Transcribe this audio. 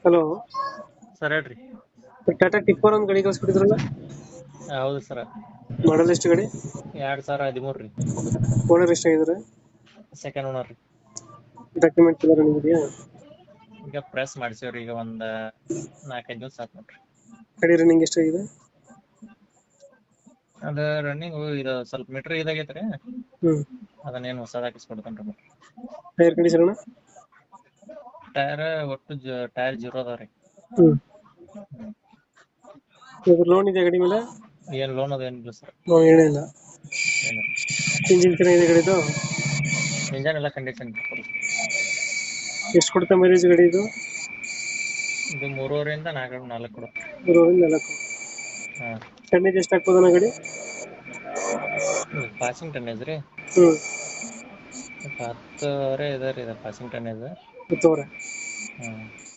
Hello. Sir ಹೇಳ್ರಿ. Tata tipper ಒಂದು ಗಾಡಿ ಕಳ್ಸ್ಕೊಟ್ಟಿದ್ರಲ್ಲ, ಹೌದು ಸರ್. ಮಾಡಲ್ ಎಷ್ಟು ಗಾಡಿ? 2013 ರೀ. ಓನರ್ ಎಷ್ಟಾಗಿದ್ದಾರೆ? ಸೆಕೆಂಡ್ ಓನರ್ ರೀ. ಡಾಕ್ಯುಮೆಂಟ್ಸ್ ಎಲ್ಲ ರನ್ನಿಂಗ್ ಇದೆಯಾ? ಈಗ ಪ್ರೆಸ್ ಮಾಡಿಸಿವ್ರಿ, ಈಗ ಒಂದ್ 4-5 ದಿವಸ ಆತ್ ನೋಡ್ರಿ. ಗಾಡಿ ರನ್ನಿಂಗ್ ಎಷ್ಟಾಗಿದೆ? ಅದ ರನ್ನಿಂಗ್ ಇದು ಸ್ವಲ್ಪ ಮೀಟರ್ ಇದಾಗೈತ್ರಿ. ಹ್ಮ್. ಅದನ್ನೇನು ಹೊಸದ ಹಾಕಿಸ್ಕೊಡ್ತೇನ್ರಿ. ಟೈರ್ ಕಂಡೀಷನ್ ಅಣ್ಣ? ಟೈರ್ ಒಟ್ಟು ಟೈರ್ 0 ಅದಾವ್ರಿ. ಹ್ಮ್. ಇದ್ರ ಲೋನ್ ಇದೆ ಗಾಡಿ ಮೇಲೆ? ಏನ್ ಲೋನ್ ಅದ ಏನಿಲ್ಲ ಸರ್. ಲೋನ್ ಏನಿಲ್ಲ. ಏನಿಲ್ಲ. ಇಂಜಿನ್ ಚೆನ್ನಾಗಿದೆ ಗಾಡಿದು? ಇಂಜನ್ ಎಲ್ಲ ಕಂಡೀಷನ್. ಎಷ್ಟು ಕೊಡುತ್ತೆ ಮೈಲೇಜ್ ಗಾಡಿ ಇದು? ಇದು 3.5ರಿಂದ 4 ಕೊಡುತ್ತೆ. 3-4. ಹಾ. ಟನ್ನೇಜ್ ಎಷ್ಟು ಆಗ್ತದಣ್ಣ ಗಾಡಿ? ಪಾಸಿಂಗ್ ಟನ್ನೇಜ್ ರೀ. ಹ್ಮ್. 10 ಇದೆ ರೀ ಇದು ಪಾಸಿಂಗ್ ಟನ್ನೇಜ್. 10,000. ಹ್ಮ್.